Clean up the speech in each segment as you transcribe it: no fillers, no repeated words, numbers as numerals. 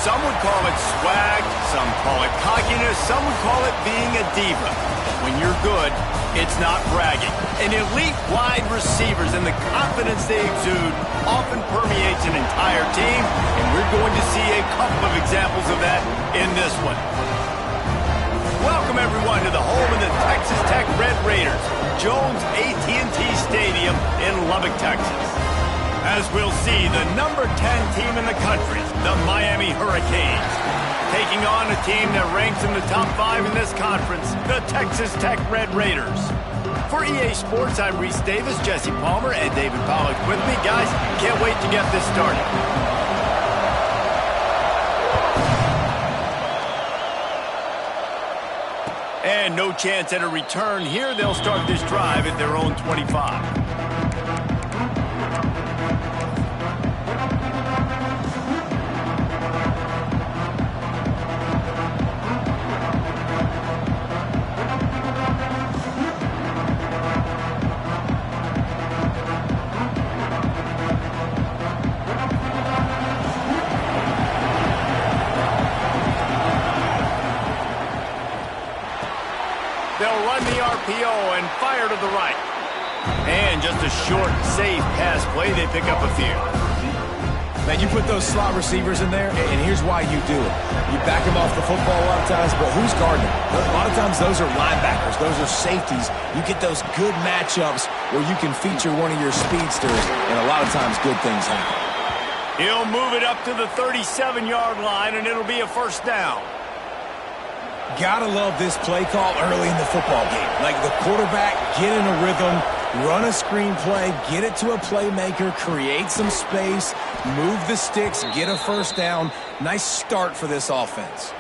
Some would call it swag, some call it cockiness, some would call it being a diva. But when you're good, it's not bragging. And elite wide receivers and the confidence they exude often permeates an entire team, and we're going to see a couple of examples of that in this one. Welcome, everyone, to the home of the Texas Tech Red Raiders, Jones AT&T Stadium in Lubbock, Texas. As we'll see, the number 10 team in the country, the Miami Hurricanes, taking on a team that ranks in the top 5 in this conference, the Texas Tech Red Raiders. For EA Sports, I'm Reese Davis, Jesse Palmer, and David Pollack with me. Guys, can't wait to get this started. And no chance at a return here. They'll start this drive at their own 25. They'll run the RPO and fire to the right. And just a short, safe pass play. They pick up a few. Man, you put those slot receivers in there, and here's why you do it. You back them off the football a lot of times, but who's guarding them? A lot of times those are linebackers. Those are safeties. You get those good matchups where you can feature one of your speedsters, and a lot of times good things happen. He'll move it up to the 37-yard line, and it'll be a first down. Gotta love this play call early in the football game. Like the quarterback, get in a rhythm, run a screen play, get it to a playmaker, create some space, move the sticks, get a first down. Nice start for this offense.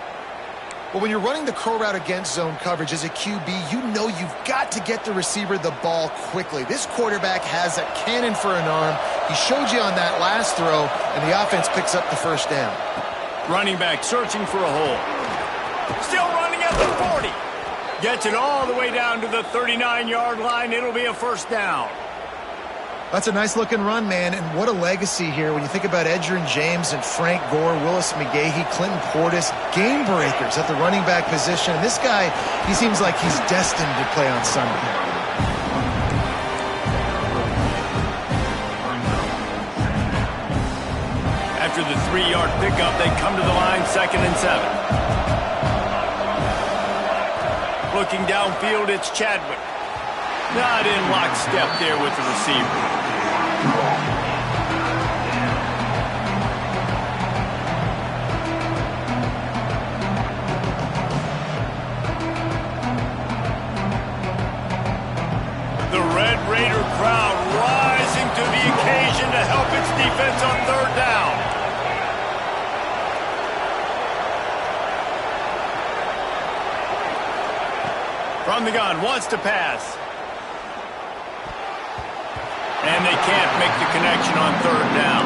Well, when you're running the curl route against zone coverage as a QB, you know you've got to get the receiver the ball quickly. This quarterback has a cannon for an arm. He showed you on that last throw, and the offense picks up the first down. Running back searching for a hole. Still running at the 40. Gets it all the way down to the 39-yard line. It'll be a first down. That's a nice-looking run, man, and what a legacy here when you think about Edgerrin James and Frank Gore, Willis McGahee, Clinton Portis, game breakers at the running back position. And this guy, he seems like he's destined to play on Sunday. After the 3-yard pickup, they come to the line, 2nd and 7. Looking downfield, it's Chadwick. Not in lockstep there with the receiver. The Red Raider crowd rising to the occasion to help its defense on 3rd down. From the gun, wants to pass. And they can't make the connection on 3rd down.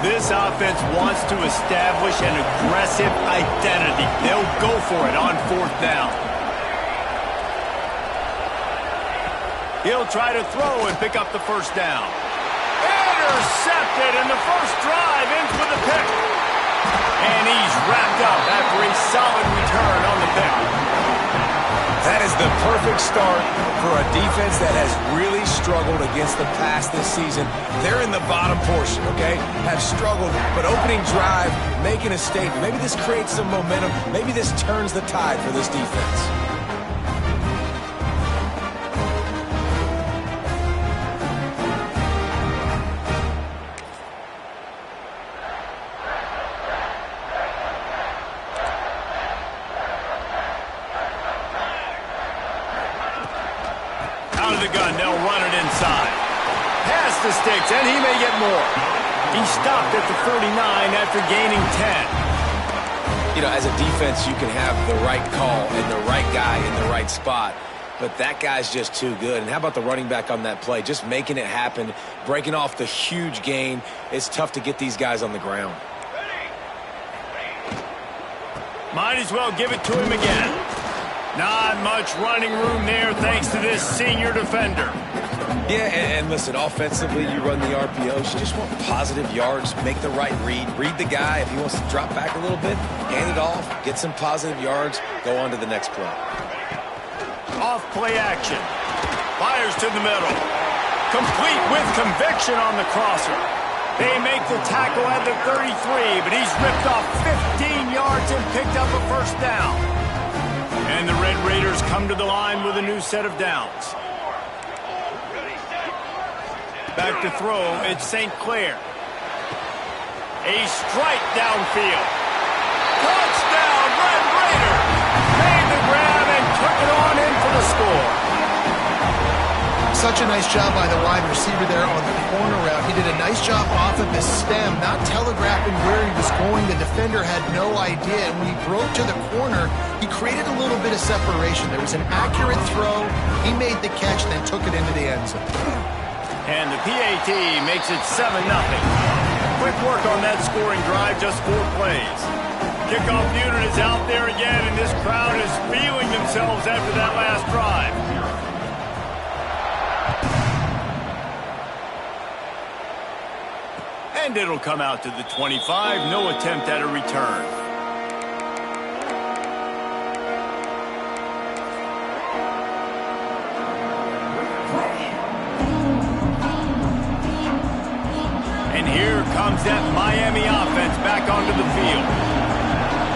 This offense wants to establish an aggressive identity. They'll go for it on 4th down. He'll try to throw and pick up the first down. Intercepted, and the first drive ends with a pick. And he's wrapped up after a solid return on the pick. That is the perfect start for a defense that has really struggled against the pass this season. They're in the bottom portion, okay? Have struggled, but opening drive, making a statement. Maybe this creates some momentum. Maybe this turns the tide for this defense. Out of the gun, they'll run it inside. Past the sticks, and he may get more. He stopped at the 49 after gaining 10. You know, as a defense, you can have the right call and the right guy in the right spot. but that guy's just too good. And how about the running back on that play? Just making it happen, breaking off the huge gain. It's tough to get these guys on the ground. Might as well give it to him again. Not much running room there thanks to this senior defender. Yeah, and listen, offensively, you run the RPOs. You just want positive yards, make the right read the guy. If he wants to drop back a little bit, hand it off, get some positive yards, go on to the next play. Off play action. Fires to the middle. Complete with conviction on the crosser. They make the tackle at the 33, but he's ripped off 15 yards and picked up a first down. And the Red Raiders come to the line with a new set of downs. Back to throw, it's St. Clair. A strike downfield. Touchdown, Red Raiders! Made the grab and took it on in for the score. Such a nice job by the wide receiver there on the corner route. He did a nice job off of his stem, not telegraphing where he was going. The defender had no idea, and when he broke to the corner, he created a little bit of separation. There was an accurate throw. He made the catch, then took it into the end zone. And the PAT makes it 7-0. Quick work on that scoring drive, just 4 plays. Kickoff unit is out there again, and this crowd is feeling themselves after that last drive. And it'll come out to the 25. No attempt at a return. And here comes that Miami offense back onto the field.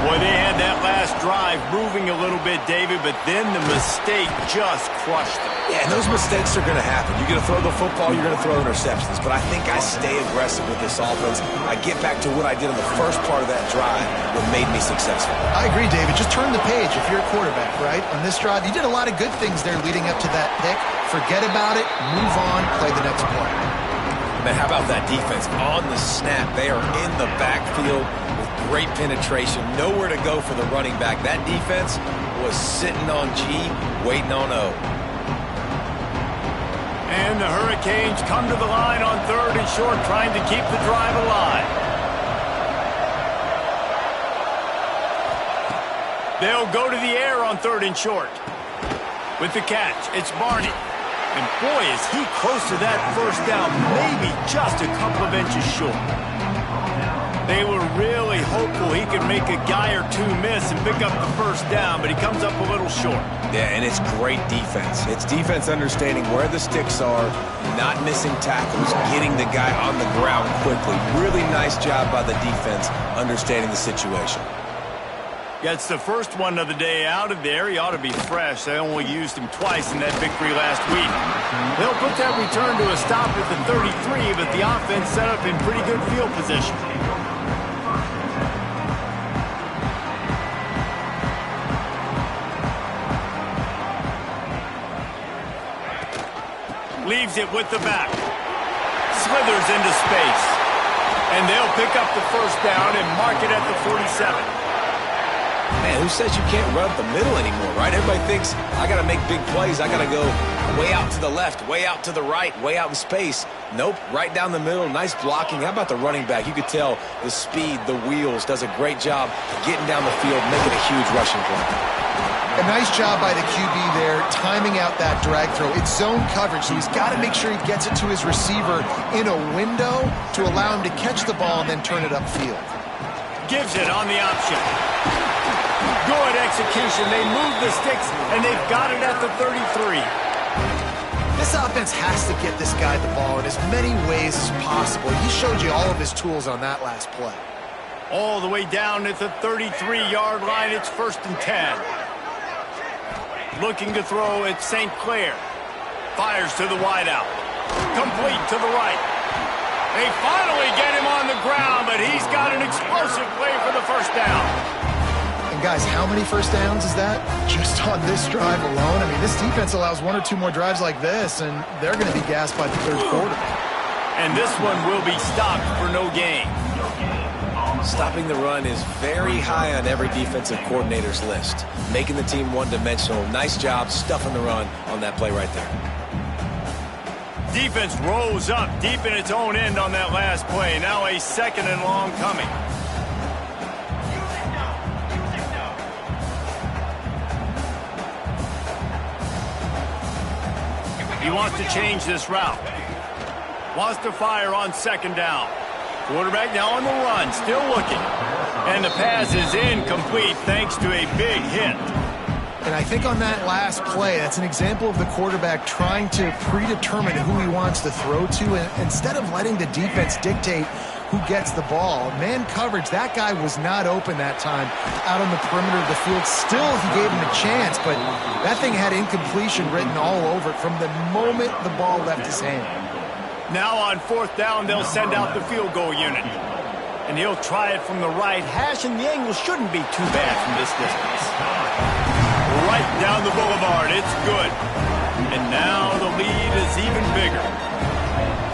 Boy, they had that last drive moving a little bit, David, but then the mistake just crushed them. Yeah, and those mistakes are going to happen. You're going to throw the football, you're going to throw interceptions. But I think I stay aggressive with this offense. I get back to what I did in the first part of that drive that made me successful. I agree, David. Just turn the page if you're a quarterback, right? On this drive, you did a lot of good things there leading up to that pick. Forget about it, move on, play the next play. Man, how about that defense? On the snap, they are in the backfield with great penetration. Nowhere to go for the running back. That defense was sitting on G, waiting on O. And the Hurricanes come to the line on 3rd and short, trying to keep the drive alive. They'll go to the air on 3rd and short. With the catch, it's Barney. And boy, is he close to that first down, maybe just a couple of inches short. They were really hopeful he could make a guy or two miss and pick up the first down, but he comes up a little short. Yeah, and it's great defense. It's defense understanding where the sticks are, not missing tackles, getting the guy on the ground quickly. Really nice job by the defense understanding the situation. Gets the first one of the day out of there. He ought to be fresh. They only used him twice in that victory last week. They'll put that return to a stop at the 33, but the offense set up in pretty good field position. Leaves it with the back. Slithers into space. And they'll pick up the first down and mark it at the 47. Man, who says you can't run up the middle anymore, right? Everybody thinks, I got to make big plays. I got to go way out to the left, way out to the right, way out in space. Nope, right down the middle. Nice blocking. How about the running back? You could tell the speed, the wheels, does a great job getting down the field, making a huge rushing play. A nice job by the QB there, timing out that drag throw. It's zone coverage, so he's got to make sure he gets it to his receiver in a window to allow him to catch the ball and then turn it upfield. Gives it on the option. Good execution. They move the sticks, and they've got it at the 33. This offense has to get this guy the ball in as many ways as possible. He showed you all of his tools on that last play. All the way down at the 33-yard line, it's 1st and 10. Looking to throw at St. Clair. Fires to the wideout. Complete to the right. They finally get him on the ground, but he's got an explosive play for the first down. And guys, how many first downs is that just on this drive alone? I mean, this defense allows 1 or 2 more drives like this, and they're going to be gassed by the 3rd quarter. And this one will be stopped for no gain. Stopping the run is very high on every defensive coordinator's list. Making the team one-dimensional. Nice job stuffing the run on that play right there. Defense rolls up deep in its own end on that last play. Now a second and long coming. He wants to change this route. Wants to fire on second down. Quarterback now on the run, still looking. And the pass is incomplete thanks to a big hit. And I think on that last play, that's an example of the quarterback trying to predetermine who he wants to throw to. And instead of letting the defense dictate who gets the ball, man coverage, that guy was not open that time out on the perimeter of the field. Still, he gave him a chance, but that thing had incompletion written all over it from the moment the ball left his hand. Now on fourth down, they'll send out the field goal unit. And he'll try it from the right hash, and the angle shouldn't be too bad from this distance. Right down the boulevard, it's good. And now the lead is even bigger.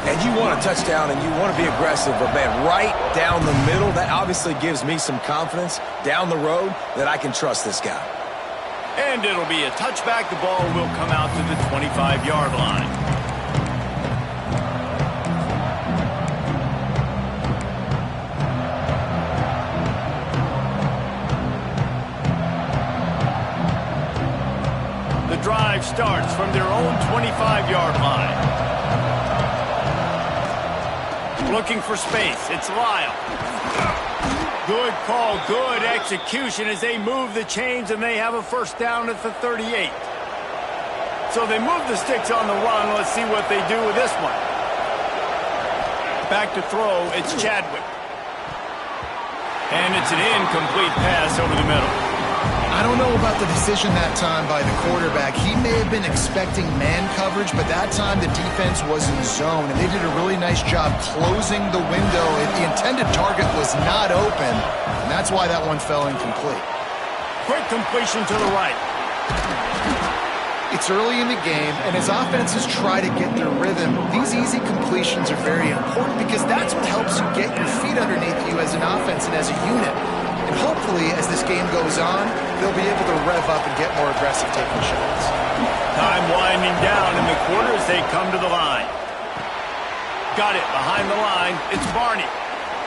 And you want a touchdown and you want to be aggressive, but man, right down the middle, that obviously gives me some confidence down the road that I can trust this guy. And it'll be a touchback. The ball will come out to the 25-yard line. The drive starts from their own 25-yard line. Looking for space. It's Lyle. Good call, good execution as they move the chains, and they have a first down at the 38. So they move the sticks on the run. Let's see what they do with this one. Back to throw. It's Chadwick. And it's an incomplete pass over the middle. I don't know about the decision that time by the quarterback. He may have been expecting man coverage, but that time the defense was in zone, and they did a really nice job closing the window. The intended target was not open, and that's why that one fell incomplete. Quick completion to the right. It's early in the game, and as offenses try to get their rhythm, these easy completions are very important because that's what helps you get your feet underneath you as an offense and as a unit. And hopefully, as this game goes on, they'll be able to rev up and get more aggressive taking shots. Time winding down in the quarter as they come to the line. Got it behind the line. It's Barney.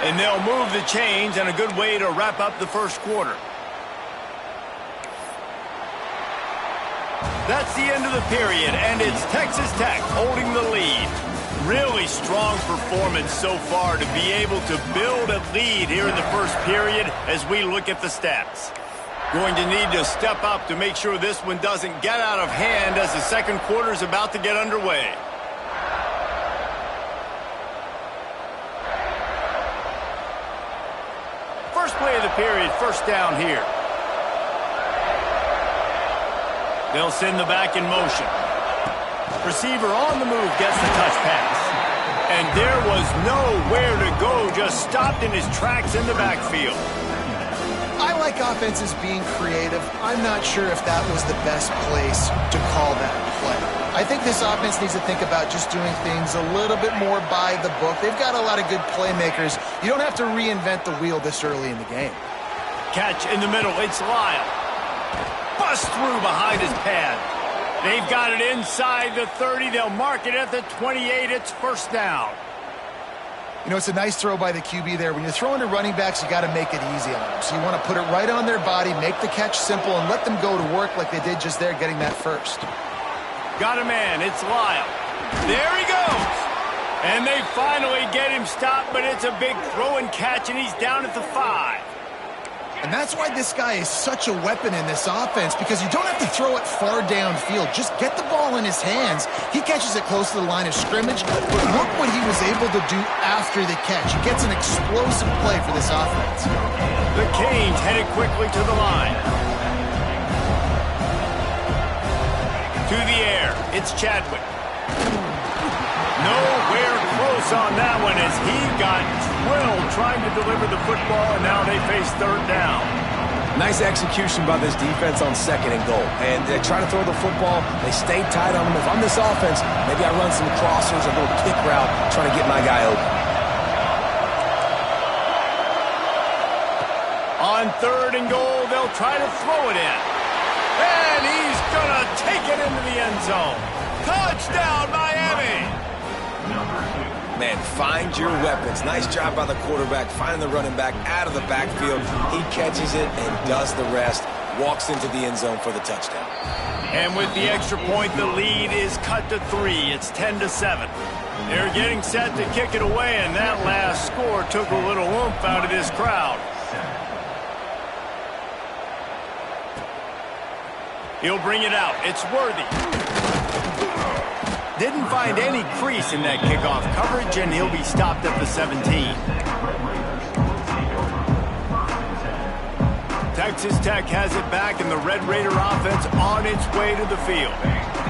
And they'll move the chains, and a good way to wrap up the first quarter. That's the end of the period, and it's Texas Tech holding the lead. Really strong performance so far to be able to build a lead here in the first period as we look at the stats. Going to need to step up to make sure this one doesn't get out of hand as the second quarter is about to get underway. First play of the period, first down here. They'll send the back in motion. Receiver on the move gets the touch pass. And there was nowhere to go, just stopped in his tracks in the backfield. I like offenses being creative. I'm not sure if that was the best place to call that play. I think this offense needs to think about just doing things a little bit more by the book. They've got a lot of good playmakers. You don't have to reinvent the wheel this early in the game. Catch in the middle, it's Lyle. Bust through behind his pad. They've got it inside the 30. They'll mark it at the 28. It's first down. You know, it's a nice throw by the QB there. When you're throwing to running backs, you got to make it easy on them. So you want to put it right on their body, make the catch simple, and let them go to work like they did just there, getting that first. Got a man. It's Lyle. There he goes. And they finally get him stopped, but it's a big throw and catch, and he's down at the 5. And that's why this guy is such a weapon in this offense, because you don't have to throw it far downfield. Just get the ball in his hands. He catches it close to the line of scrimmage, but look what he was able to do after the catch. He gets an explosive play for this offense. The Canes headed quickly to the line. To the air, it's Chadwick. Nowhere close on that one as he got drilled trying to deliver the football, and now they face third down. Nice execution by this defense on second and goal. And they try to throw the football. They stay tight on them. If I'm this offense, maybe I run some crossers, a little kick route, trying to get my guy open. On 3rd and goal, they'll try to throw it in. And he's going to take it into the end zone. Touchdown, Miami! Man, find your weapons. Nice job by the quarterback, finding the running back out of the backfield. He catches it and does the rest. Walks into the end zone for the touchdown. And with the extra point, the lead is cut to 3. It's 10-7. They're getting set to kick it away, and that last score took a little oomph out of this crowd. He'll bring it out. It's Worthy. Didn't find any crease in that kickoff coverage, and he'll be stopped at the 17. Texas Tech has it back, and the Red Raider offense on its way to the field.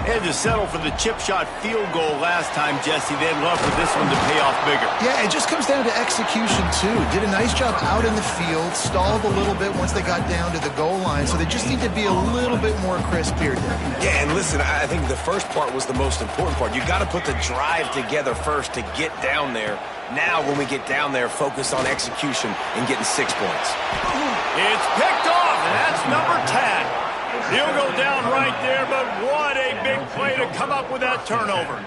They had to settle for the chip shot field goal last time, Jesse. They'd love for this one to pay off bigger. Yeah, it just comes down to execution, too. Did a nice job out in the field, stalled a little bit once they got down to the goal line, so they just need to be a little bit more crisp here, Dick. Yeah, and listen, I think the first part was the most important part. You got to put the drive together first to get down there. Now, when we get down there, focus on execution and getting 6 points. It's picked off, and that's number 10. He'll go down right there, but what a big play to come up with that turnover.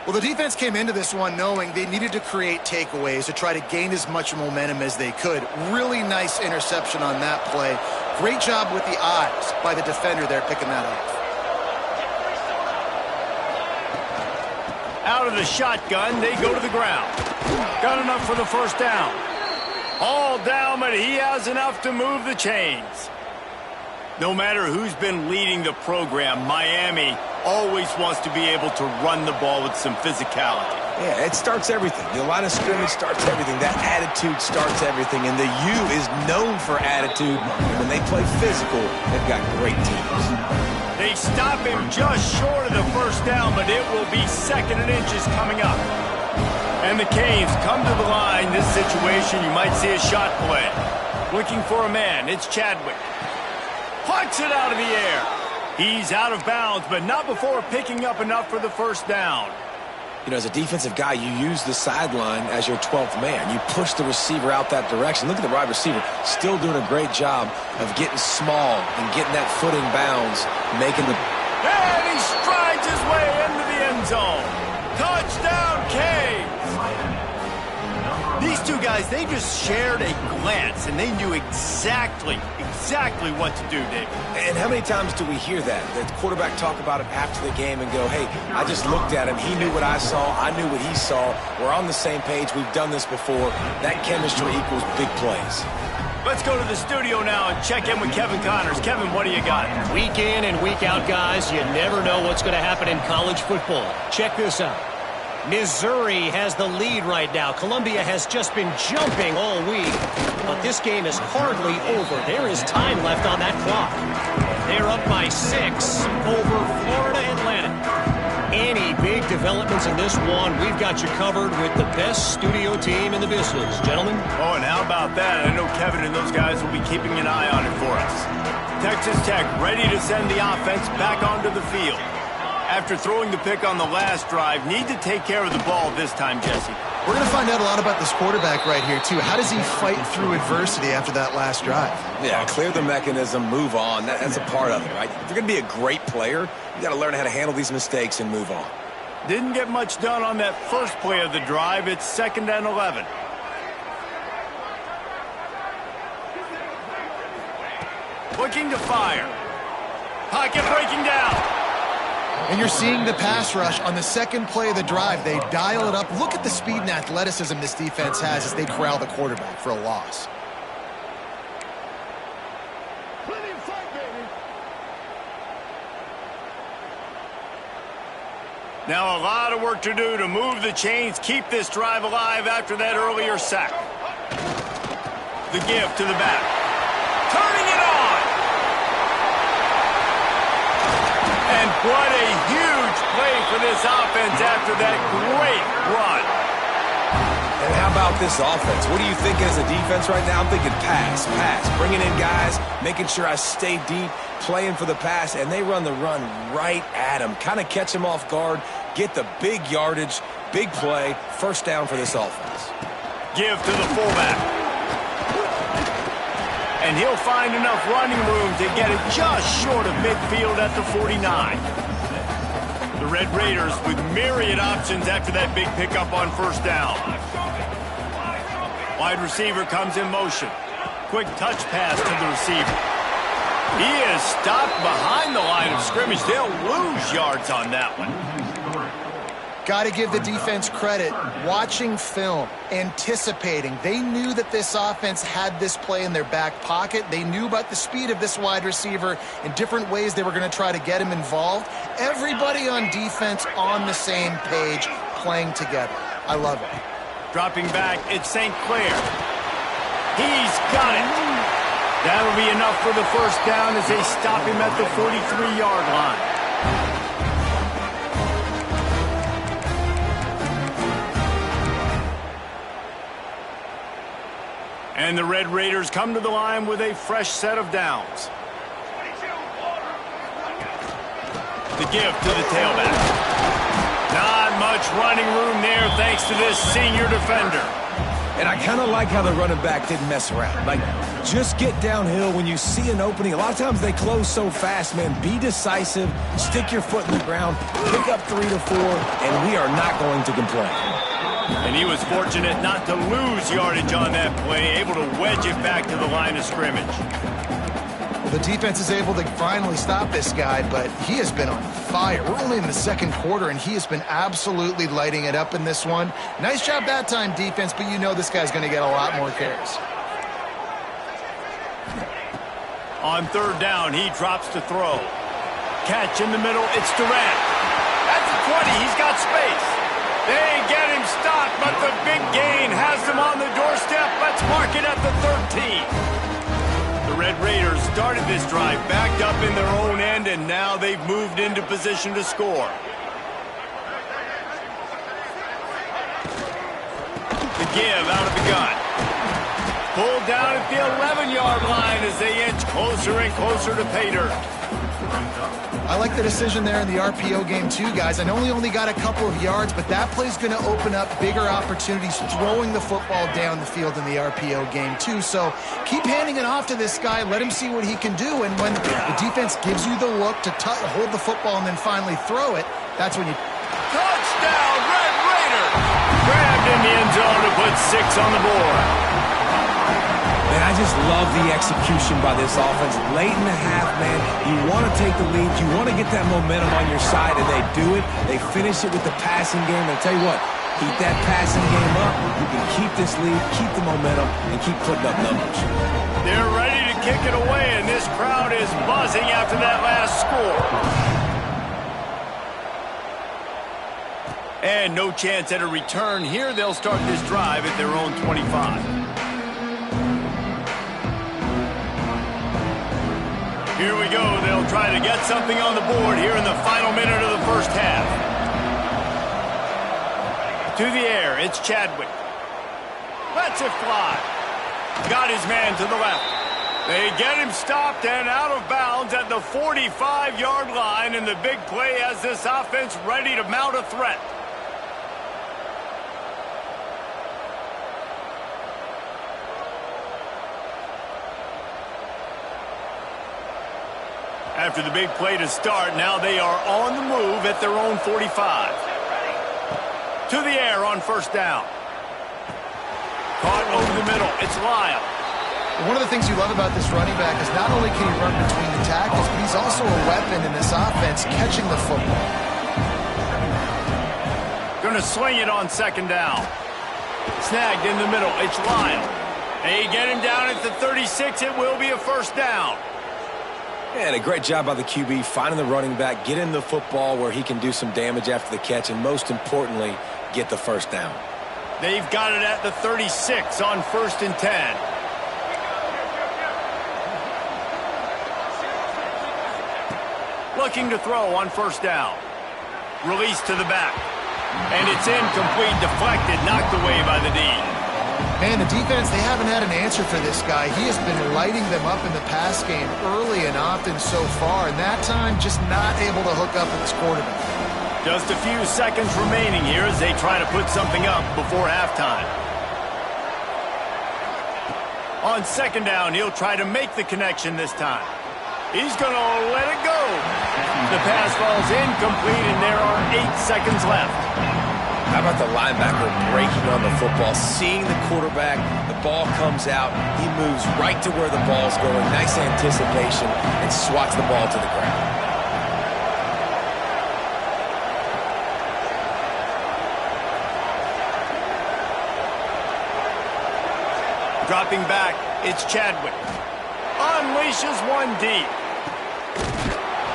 Well, the defense came into this one knowing they needed to create takeaways to try to gain as much momentum as they could. Really nice interception on that play. Great job with the eyes by the defender there picking that off. Out of the shotgun, they go to the ground. Got enough for the first down. All down, but he has enough to move the chains. No matter who's been leading the program, Miami always wants to be able to run the ball with some physicality. Yeah, it starts everything. The line of scrimmage starts everything. That attitude starts everything. And the U is known for attitude. And when they play physical, they've got great teams. They stop him just short of the first down, but it will be 2nd and inches coming up. And the Canes come to the line. This situation, you might see a shot play. Looking for a man. It's Chadwick. Puts it out of the air. He's out of bounds, but not before picking up enough for the first down. You know, as a defensive guy, you use the sideline as your 12th man. You push the receiver out that direction. Look at the wide receiver, still doing a great job of getting small and getting that foot in bounds, making the... And he strides his way into the end zone. Touchdown, Canes! These two guys, they just shared a glance, and they knew exactly what to do, Dave. And how many times do we hear that? The quarterback talk about it after the game and go, hey, I just looked at him. He knew what I saw. I knew what he saw. We're on the same page. We've done this before. That chemistry equals big plays. Let's go to the studio now and check in with Kevin Connors. Kevin, what do you got? Week in and week out, guys, you never know what's going to happen in college football. Check this out. Missouri has the lead right now. Columbia has just been jumping all week. But this game is hardly over. There is time left on that clock. They're up by 6 over Florida Atlantic. Any big developments in this one, we've got you covered with the best studio team in the business, gentlemen. Oh, and how about that? I know Kevin and those guys will be keeping an eye on it for us. Texas Tech ready to send the offense back onto the field. After throwing the pick on the last drive, need to take care of the ball this time, Jesse. We're going to find out a lot about this quarterback right here, too. How does he fight through adversity after that last drive? Yeah, clear the mechanism, move on. That's a part of it, right? If you're going to be a great player, you got to learn how to handle these mistakes and move on. Didn't get much done on that first play of the drive. It's 2nd and 11. Looking to fire. Pocket breaking down. And you're seeing the pass rush on the second play of the drive. They dial it up. Look at the speed and athleticism this defense has as they corral the quarterback for a loss. Now a lot of work to do to move the chains, keep this drive alive after that earlier sack. The give to the back. Turning it on! And what a huge play for this offense after that great run. And how about this offense? What are you thinking as a defense right now? I'm thinking pass, bringing in guys, making sure I stay deep, playing for the pass, and they run the run right at him. Kind of catch him off guard, get the big yardage, big play, first down for this offense. Give to the fullback. And he'll find enough running room to get it just short of midfield at the 49. The Red Raiders with myriad options after that big pickup on first down. Wide receiver comes in motion. Quick touch pass to the receiver. He is stopped behind the line of scrimmage. They'll lose yards on that one. Got to give the defense credit. Watching film, anticipating. They knew that this offense had this play in their back pocket. They knew about the speed of this wide receiver in different ways they were going to try to get him involved. Everybody on defense on the same page, playing together. I love it. Dropping back, it's St. Clair. He's got it. That'll be enough for the first down as they stop him at the 43-yard line. And the Red Raiders come to the line with a fresh set of downs. The give to the tailback. Not much running room there thanks to this senior defender. And I kind of like how the running back didn't mess around. Like, just get downhill when you see an opening. A lot of times they close so fast, man. Be decisive, stick your foot in the ground, pick up 3 to 4, and we are not going to complain. And he was fortunate not to lose yardage on that play, able to wedge it back to the line of scrimmage. Well, the defense is able to finally stop this guy, but he has been on fire. We're only in the second quarter, and he has been absolutely lighting it up in this one. Nice job that time, defense, but you know this guy's going to get a lot more carries. On third down, he drops to throw. Catch in the middle, it's Durant. At the 20, he's got space. They get him stopped, but the big gain has them on the doorstep. Let's mark it at the 13. The Red Raiders started this drive backed up in their own end, and now they've moved into position to score. The give out of the gun. Pulled down at the 11-yard line as they inch closer and closer to pay dirt. I like the decision there in the RPO game too, guys. I know he only got a couple of yards, but that play's going to open up bigger opportunities throwing the football down the field in the RPO game too. So keep handing it off to this guy. Let him see what he can do. And when the defense gives you the look to hold the football and then finally throw it, that's when you... Touchdown, Red Raiders! Grabbed in the end zone to put 6 on the board. And I just love the execution by this offense. Late in the half, man, you want to take the lead. You want to get that momentum on your side, and they do it. They finish it with the passing game. And I tell you what, keep that passing game up. You can keep this lead, keep the momentum, and keep putting up numbers. They're ready to kick it away, and this crowd is buzzing after that last score. And no chance at a return here. They'll start this drive at their own 25. Here we go. They'll try to get something on the board here in the final minute of the first half. To the air, it's Chadwick. Lets it fly. Got his man to the left. They get him stopped and out of bounds at the 45-yard line, and the big play has this offense ready to mount a threat. After the big play to start, now they are on the move at their own 45. To the air on first down. Caught over the middle. It's Lyle. One of the things you love about this running back is not only can he run between the tackles, but he's also a weapon in this offense catching the football. Going to swing it on second down. Snagged in the middle. It's Lyle. They get him down at the 36. It will be a first down. And a great job by the QB finding the running back, getting the football where he can do some damage after the catch, and most importantly, get the first down. They've got it at the 36 on 1st and 10. Looking to throw on first down. Release to the back. And it's incomplete, deflected, knocked away by the D. Man, the defense, they haven't had an answer for this guy. He has been lighting them up in the pass game early and often so far, and that time just not able to hook up with his quarterback. Just a few seconds remaining here as they try to put something up before halftime. On second down, he'll try to make the connection this time. He's going to let it go. The pass falls incomplete, and there are 8 seconds left. How about the linebacker breaking on the football, seeing the quarterback, the ball comes out, he moves right to where the ball's going, nice anticipation, and swats the ball to the ground. Dropping back, it's Chadwick. Unleashes one deep.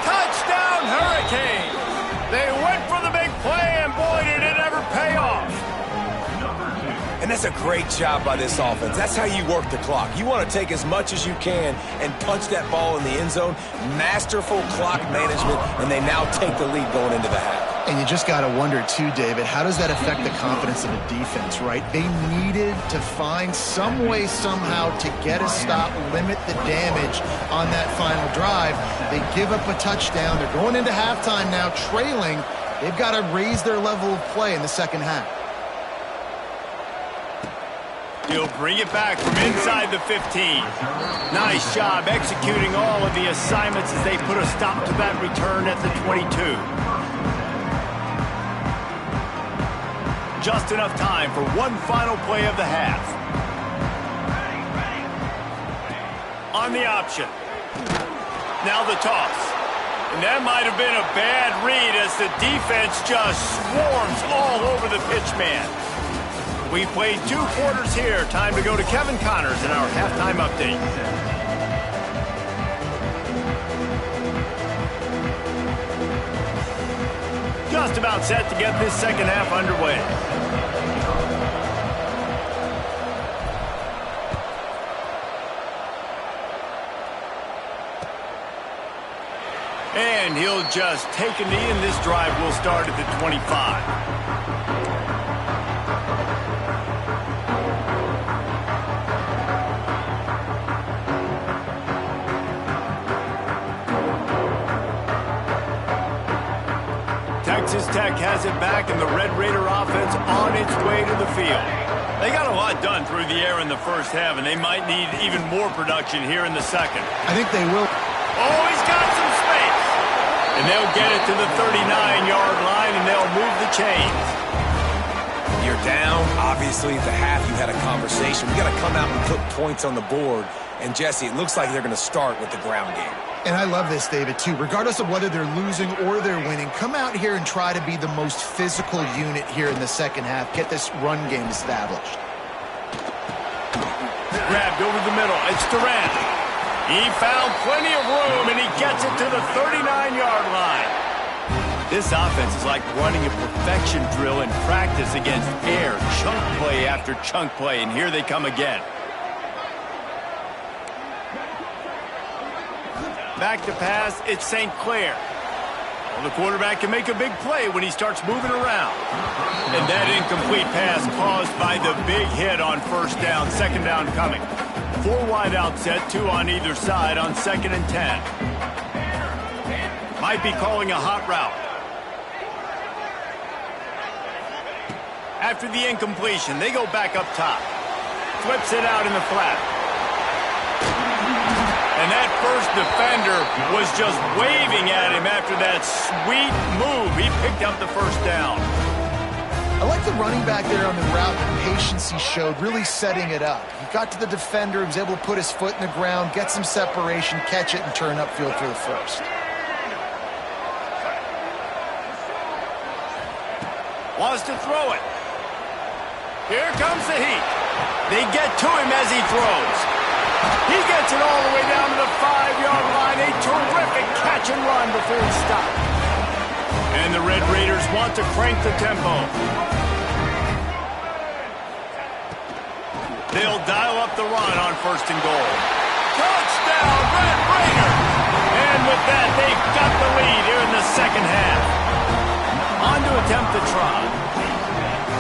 Touchdown, Hurricane! They went for the big play, and boy, did it ever pay off. And that's a great job by this offense. That's how you work the clock. You want to take as much as you can and punch that ball in the end zone. Masterful clock management, and they now take the lead going into the half. And you just got to wonder, too, David, how does that affect the confidence of the defense, right? They needed to find some way, somehow, to get a stop, limit the damage on that final drive. They give up a touchdown. They're going into halftime now, trailing. They've got to raise their level of play in the second half. He'll bring it back from inside the 15. Nice job executing all of the assignments as they put a stop to that return at the 22. Just enough time for one final play of the half. On the option. Now the toss. And that might have been a bad read as the defense just swarms all over the pitch man. We played 2 quarters here. Time to go to Kevin Connors in our halftime update. Just about set to get this second half underway. And he'll just take a knee, and this drive will start at the 25. Texas Tech has it back, and the Red Raider offense on its way to the field. They got a lot done through the air in the first half, and they might need even more production here in the second. I think they will. Oh, he's got some space. And they'll get it to the 39-yard line, and they'll move the chains. You're down. Obviously, at the half, you had a conversation. We got to come out and put points on the board. And, Jesse, it looks like they're going to start with the ground game. And I love this, David, too. Regardless of whether they're losing or they're winning, come out here and try to be the most physical unit here in the second half. Get this run game established. Grabbed over the middle. It's Durant. He found plenty of room, and he gets it to the 39-yard line. This offense is like running a perfection drill in practice against air, chunk play after chunk play, and here they come again. Back to pass, it's St. Clair. Well, the quarterback can make a big play when he starts moving around. And that incomplete pass caused by the big hit on first down, second down coming. 4 wide out set, 2 on either side on 2nd and 10. Might be calling a hot route. After the incompletion, they go back up top. Flips it out in the flat. And that first defender was just waving at him after that sweet move. He picked up the first down. I like the running back there on the route, the patience he showed, really setting it up. He got to the defender, he was able to put his foot in the ground, get some separation, catch it, and turn upfield for the first. Wants to throw it. Here comes the heat. They get to him as he throws. He gets it all the way down to the 5-yard line. A terrific catch and run before he stopped. And the Red Raiders want to crank the tempo. They'll dial up the run on 1st and goal. Touchdown, Red Raider! And with that, they've got the lead here in the second half. On to attempt the try.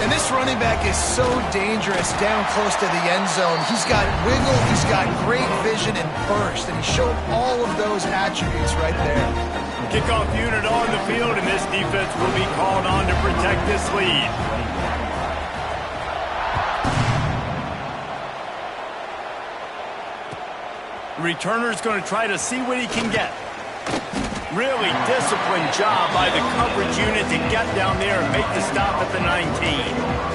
And this running back is so dangerous down close to the end zone. He's got wiggle, he's got great vision and burst, and he showed all of those attributes right there. Kickoff unit on the field, and this defense will be called on to protect this lead. The returner's going to try to see what he can get. Really disciplined job by the coverage unit to get down there and make the stop at the 19.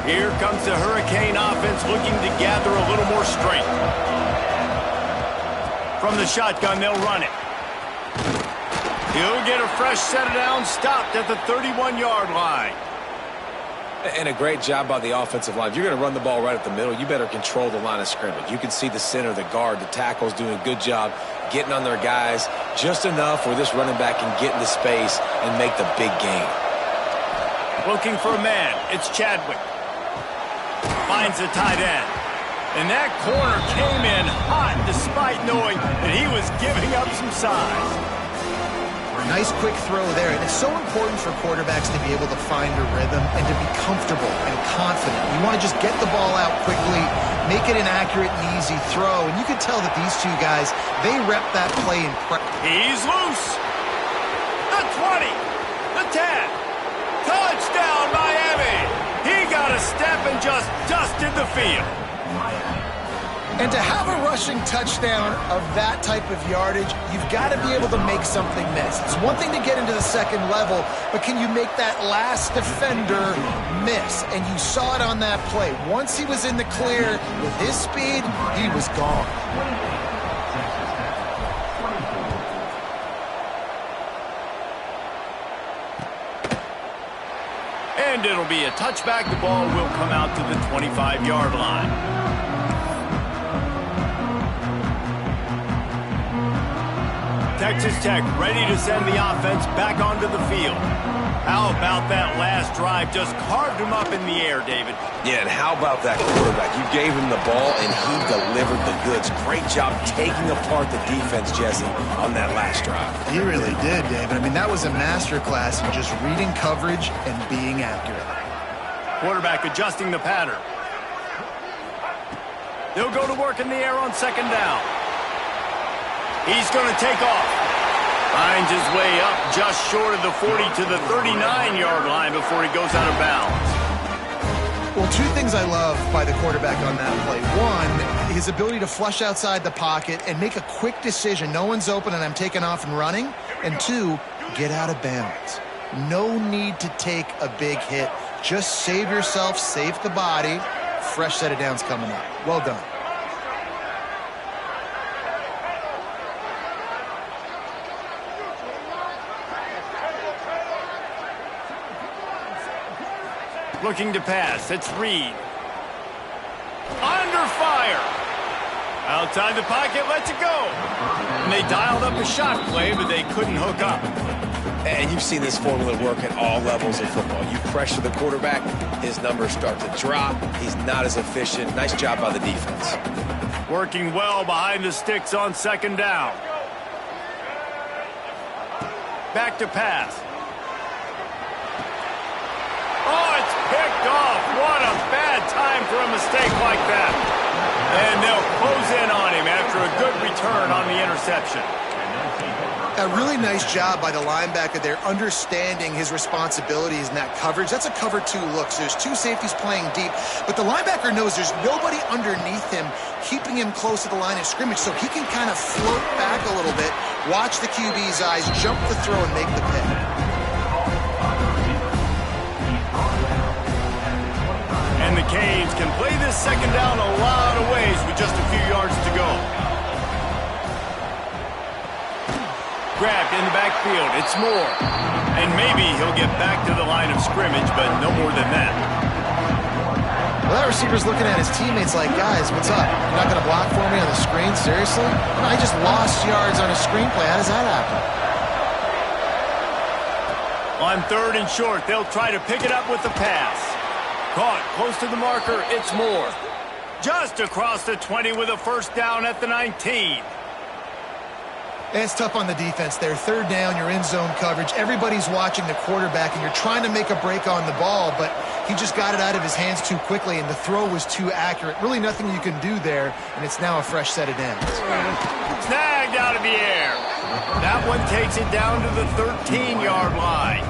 Here comes the Hurricane offense looking to gather a little more strength. From the shotgun, they'll run it. He'll get a fresh set of downs, stopped at the 31-yard line. And a great job by the offensive line. If you're going to run the ball right at the middle, you better control the line of scrimmage. You can see the center, the guard, the tackles doing a good job getting on their guys just enough where this running back can get into space and make the big gain. Looking for a man. It's Chadwick. Finds the tight end. And that corner came in hot despite knowing that he was giving up some size. Nice quick throw there. And it's so important for quarterbacks to be able to find a rhythm and to be comfortable and confident. You want to just get the ball out quickly, make it an accurate and easy throw. And you can tell that these two guys, they rep that play in practice. He's loose. The 20. The 10. Touchdown, Miami. He got a step and just dusted the field. And to have a rushing touchdown of that type of yardage, you've got to be able to make something miss. It's one thing to get into the second level, but can you make that last defender miss? And you saw it on that play. Once he was in the clear with his speed, he was gone. And it'll be a touchback. The ball will come out to the 25-yard line. Texas Tech ready to send the offense back onto the field. How about that last drive? Just carved him up in the air, David. Yeah, and how about that quarterback? You gave him the ball, and he delivered the goods. Great job taking apart the defense, Jesse, on that last drive. He really did, David. I mean, that was a masterclass in just reading coverage and being accurate. Quarterback adjusting the pattern. They'll go to work in the air on second down. He's going to take off. Finds his way up just short of the 40 to the 39-yard line before he goes out of bounds. Well, two things I love by the quarterback on that play. One, his ability to flush outside the pocket and make a quick decision. No one's open and I'm taking off and running. And two, get out of bounds. No need to take a big hit. Just save yourself, save the body. Fresh set of downs coming up. Well done. Looking to pass. It's Reed. Under fire. Outside the pocket, lets it go. And they dialed up a shot play, but they couldn't hook up. And you've seen this formula work at all levels of football. You pressure the quarterback, his numbers start to drop. He's not as efficient. Nice job by the defense. Working well behind the sticks on second down. Back to pass. Oh, it's picked off. What a bad time for a mistake like that. And they'll close in on him after a good return on the interception. A really nice job by the linebacker there, understanding his responsibilities in that coverage. That's a cover two look. So there's two safeties playing deep, but the linebacker knows there's nobody underneath him, keeping him close to the line of scrimmage, so he can kind of float back a little bit, watch the QB's eyes, jump the throw, and make the pick. And the Canes can play this second down a lot of ways with just a few yards to go. Grabbed in the backfield. It's Moore. And maybe he'll get back to the line of scrimmage, but no more than that. Well, that receiver's looking at his teammates like, guys, what's up? You're not going to block for me on the screen? Seriously? I just lost yards on a screenplay. How does that happen? On third and short, they'll try to pick it up with the pass. Caught close to the marker. It's Moore. Just across the 20 with a first down at the 19. It's tough on the defense there. Third down, you're in zone coverage. Everybody's watching the quarterback, and you're trying to make a break on the ball, but he just got it out of his hands too quickly, and the throw was too accurate. Really nothing you can do there, and it's now a fresh set of downs. Snagged out of the air. That one takes it down to the 13-yard line.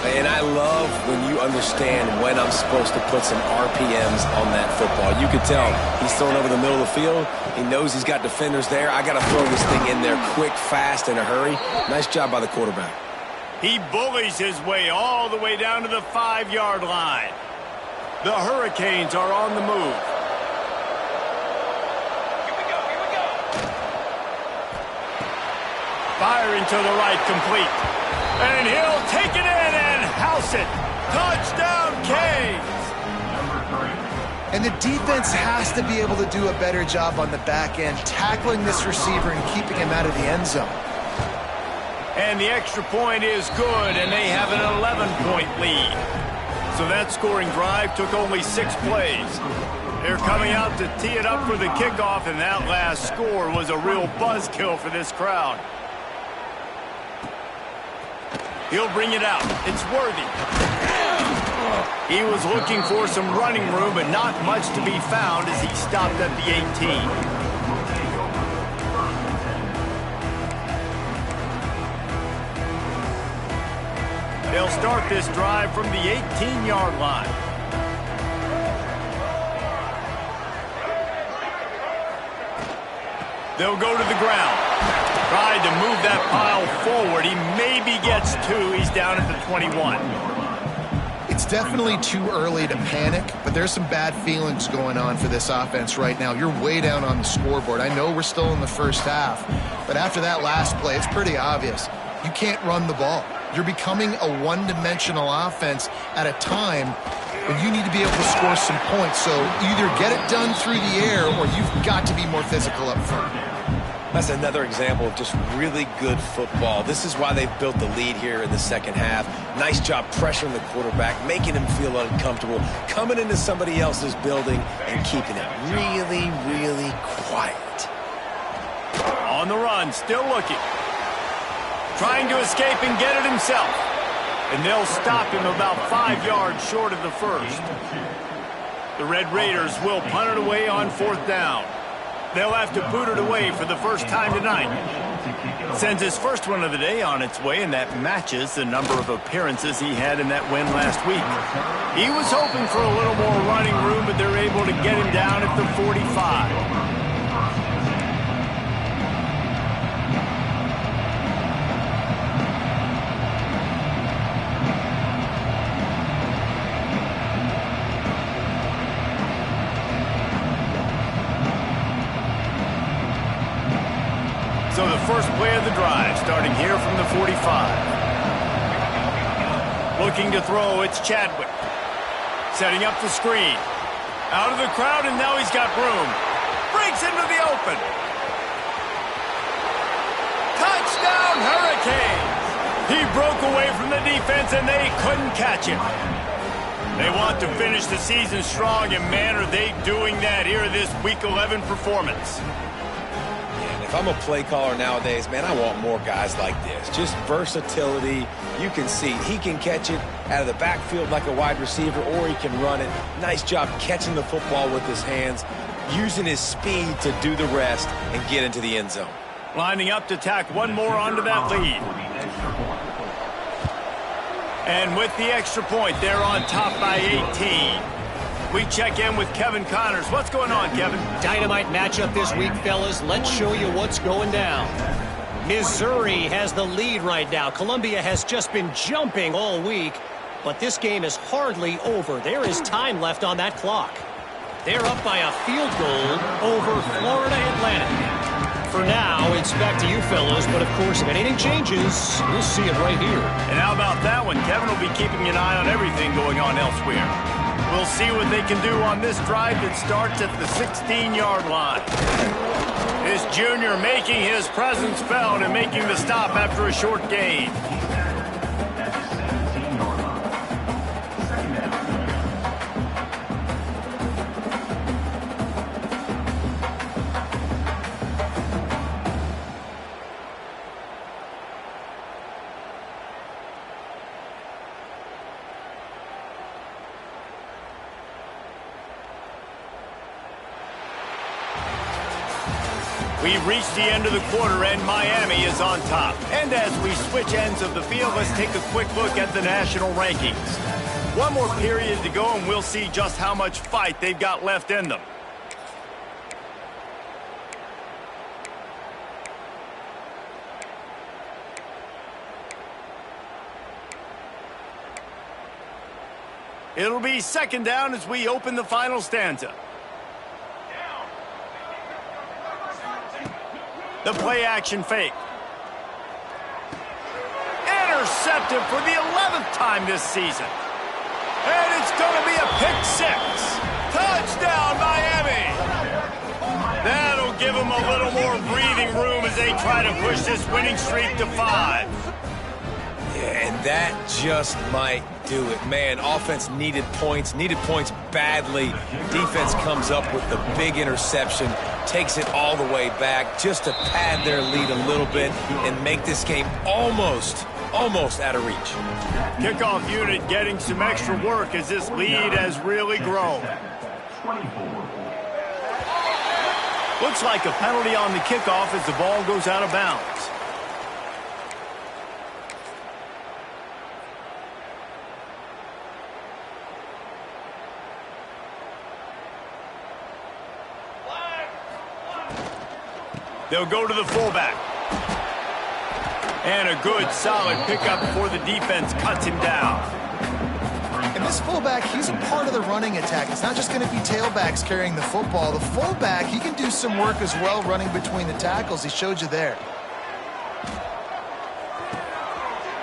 And I love when you understand when I'm supposed to put some RPMs on that football. You can tell he's throwing over the middle of the field. He knows he's got defenders there. I got to throw this thing in there quick, fast, in a hurry. Nice job by the quarterback. He bullies his way all the way down to the 5-yard line. The Hurricanes are on the move. Here we go. Firing to the right, complete. And he'll take it in and house it. Touchdown, Canes! And the defense has to be able to do a better job on the back end, tackling this receiver and keeping him out of the end zone. And the extra point is good, and they have an 11-point lead. So that scoring drive took only 6 plays. They're coming out to tee it up for the kickoff, and that last score was a real buzzkill for this crowd. He'll bring it out. It's Worthy. He was looking for some running room, but not much to be found as he stopped at the 18. They'll start this drive from the 18-yard line. They'll go to the ground. Tried to move that pile forward. He maybe gets 2. He's down at the 21. It's definitely too early to panic, but there's some bad feelings going on for this offense right now. You're way down on the scoreboard. I know we're still in the first half, but after that last play, it's pretty obvious. You can't run the ball. You're becoming a one-dimensional offense at a time when you need to be able to score some points. So either get it done through the air or you've got to be more physical up front. That's another example of just really good football. This is why they've built the lead here in the second half. Nice job pressuring the quarterback, making him feel uncomfortable, coming into somebody else's building and keeping it really, really quiet. On the run, still looking. Trying to escape and get it himself. And they'll stop him about 5 yards short of the first. The Red Raiders will punt it away on 4th down. They'll have to boot it away for the first time tonight. Sends his first one of the day on its way, and that matches the number of appearances he had in that win last week. He was hoping for a little more running room, but they're able to get him down at the 45. So the first play of the drive, starting here from the 45. Looking to throw, it's Chadwick. Setting up the screen. Out of the crowd, and now he's got room. Breaks into the open. Touchdown, Hurricanes! He broke away from the defense, and they couldn't catch him. They want to finish the season strong, and man, are they doing that here in this Week 11 performance. If I'm a play caller nowadays, man, I want more guys like this. Just versatility. You can see he can catch it out of the backfield like a wide receiver, or he can run it. Nice job catching the football with his hands, using his speed to do the rest and get into the end zone. Lining up to tack one more onto that lead. And with the extra point, they're on top by 18. We check in with Kevin Connors. What's going on, Kevin? Dynamite matchup this week, fellas. Let's show you what's going down. Missouri has the lead right now. Columbia has just been jumping all week, but this game is hardly over. There is time left on that clock. They're up by a field goal over Florida Atlantic. For now, it's back to you fellas, but of course, if anything changes, we'll see it right here. And how about that one? Kevin will be keeping an eye on everything going on elsewhere. We'll see what they can do on this drive that starts at the 16-yard line. This junior making his presence felt and making the stop after a short gain. We've reached the end of the quarter, and Miami is on top. And as we switch ends of the field, let's take a quick look at the national rankings. One more period to go, and we'll see just how much fight they've got left in them. It'll be second down as we open the final stanza. The play action fake. Intercepted for the 11th time this season. And it's going to be a pick six. Touchdown, Miami. That'll give them a little more breathing room as they try to push this winning streak to 5. Yeah, and that just might do it. Man, offense needed points badly. Defense comes up with the big interception, takes it all the way back just to pad their lead a little bit and make this game almost out of reach. Kickoff unit getting some extra work as this lead has really grown. Looks like a penalty on the kickoff as the ball goes out of bounds. They'll go to the fullback. And a good, solid pickup before the defense cuts him down. And this fullback, he's a part of the running attack. It's not just going to be tailbacks carrying the football. The fullback, he can do some work as well running between the tackles. He showed you there.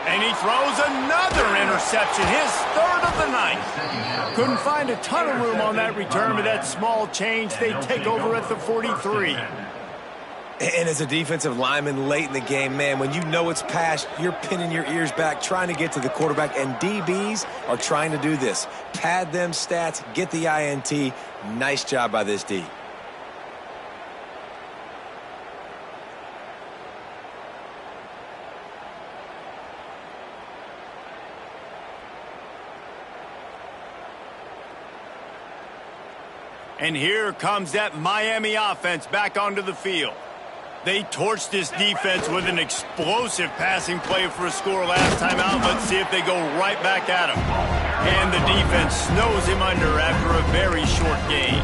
And he throws another interception, his third of the night. Couldn't find a ton of room on that return, but that small change, they take over at the 43. And as a defensive lineman late in the game, man, when you know it's past, you're pinning your ears back, trying to get to the quarterback, and DBs are trying to do this. Pad them stats, get the INT. Nice job by this D. And here comes that Miami offense back onto the field. They torched this defense with an explosive passing play for a score last time out. Let's see if they go right back at him. And the defense snows him under after a very short game.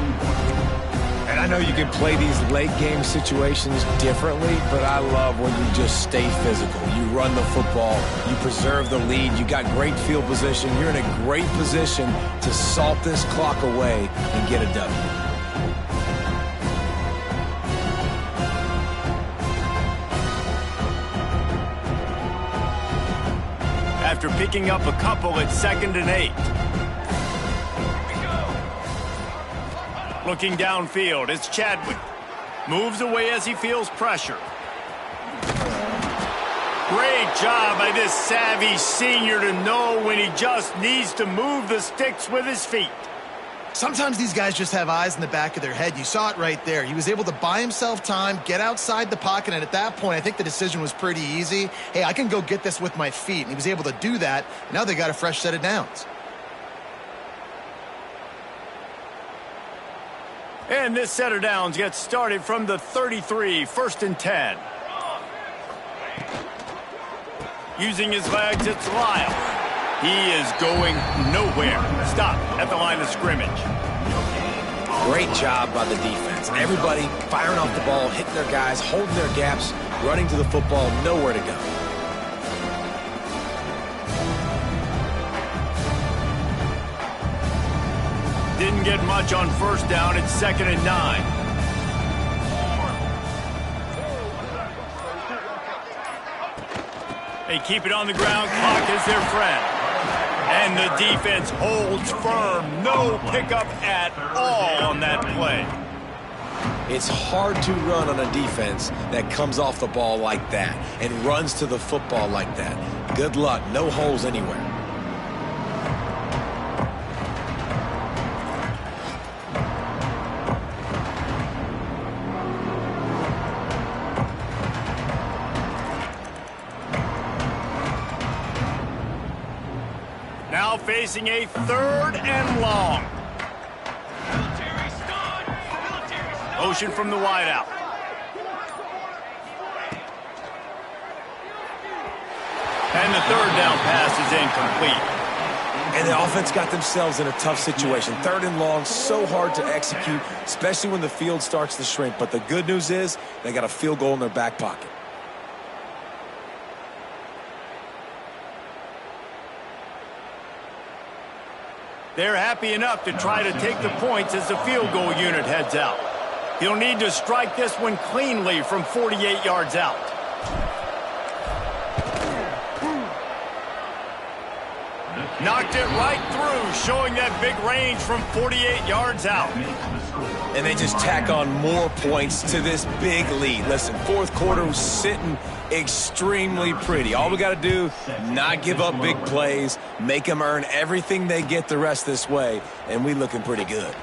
And I know you can play these late game situations differently, but I love when you just stay physical. You run the football, you preserve the lead, you got great field position, you're in a great position to salt this clock away and get a W. After picking up a couple at 2nd and 8. Looking downfield, it's Chadwick. Moves away as he feels pressure. Great job by this savvy senior to know when he just needs to move the sticks with his feet. Sometimes these guys just have eyes in the back of their head. You saw it right there. He was able to buy himself time, get outside the pocket, and at that point, I think the decision was pretty easy. Hey, I can go get this with my feet, and he was able to do that. Now they got a fresh set of downs. And this set of downs gets started from the 33, 1st and 10. Using his legs, it's Lyle. He is going nowhere. Stop at the line of scrimmage. Great job by the defense. Everybody firing off the ball, hitting their guys, holding their gaps, running to the football, nowhere to go. Didn't get much on 1st down. It's 2nd and 9. They keep it on the ground. Clock is their friend. And the defense holds firm. No pickup at all on that play. It's hard to run on a defense that comes off the ball like that and runs to the football like that. Good luck. No holes anywhere. Now facing a 3rd and long. Motion from the wideout. And the third down pass is incomplete. And the offense got themselves in a tough situation. 3rd and long, so hard to execute, especially when the field starts to shrink. But the good news is they got a field goal in their back pocket. They're happy enough to try to take the points as the field goal unit heads out. He'll need to strike this one cleanly from 48 yards out. Knocked it right through, showing that big range from 48 yards out. And they just tack on more points to this big lead. Listen, 4th quarter was sitting extremely pretty. All we got to do, not give up big plays, make them earn everything they get the rest this way, and we looking pretty good.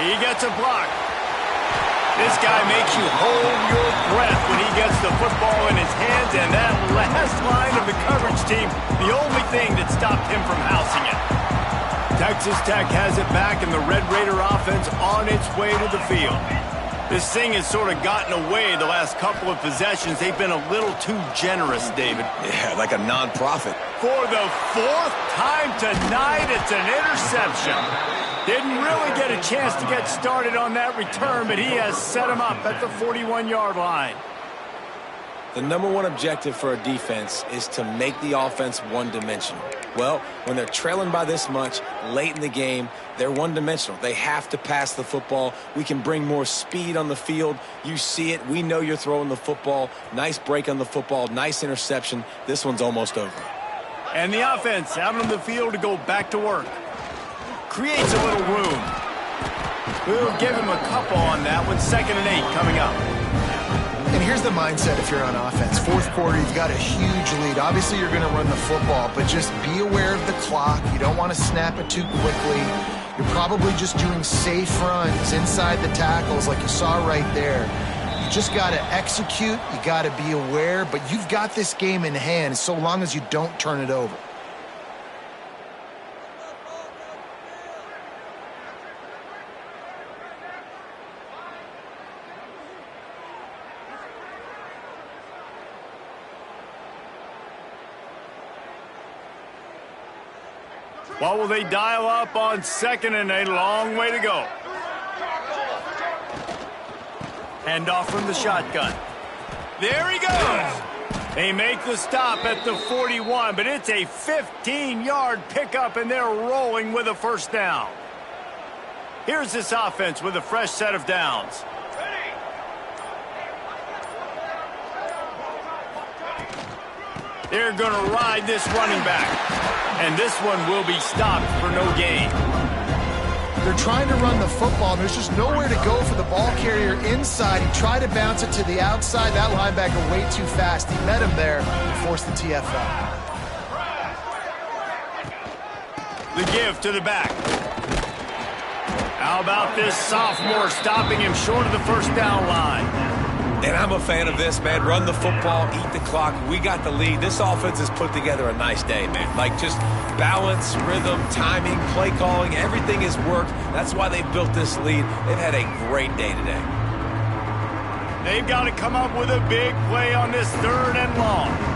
He gets a block. This guy makes you hold your breath when he gets the football in his hands, and that last line of the coverage team, the only thing that stopped him from housing it. Texas Tech has it back, and the Red Raider offense on its way to the field. This thing has sort of gotten away the last couple of possessions. They've been a little too generous, David. Yeah, like a non-profit. For the 4th time tonight, it's an interception. Didn't really get a chance to get started on that return, but he has set him up at the 41-yard line. The number one objective for a defense is to make the offense one-dimensional. Well, when they're trailing by this much late in the game, they're one-dimensional. They have to pass the football. We can bring more speed on the field. You see it. We know you're throwing the football. Nice break on the football. Nice interception. This one's almost over. And the offense out on the field to go back to work. Creates a little room. We'll give him a couple on that one. 2nd and 8 coming up. And here's the mindset if you're on offense. 4th quarter, you've got a huge lead. Obviously, you're going to run the football, but just be aware of the clock. You don't want to snap it too quickly. You're probably just doing safe runs inside the tackles like you saw right there. You just got to execute. You got to be aware, but you've got this game in hand so long as you don't turn it over. What will they dial up on 2nd and 8? Long way to go. Hand off from the shotgun. There he goes. They make the stop at the 41, but it's a 15-yard pickup, and they're rolling with a 1st down. Here's this offense with a fresh set of downs. They're going to ride this running back. And this one will be stopped for no gain. They're trying to run the football. There's just nowhere to go for the ball carrier inside. He tried to bounce it to the outside. That linebacker way too fast. He met him there and forced the TFL. The give to the back. How about this sophomore stopping him short of the 1st down line? And I'm a fan of this, man. Run the football, eat the clock. We got the lead. This offense has put together a nice day, man. Like just balance, rhythm, timing, play calling, everything has worked. That's why they built this lead. They've had a great day today. They've got to come up with a big play on this 3rd and long.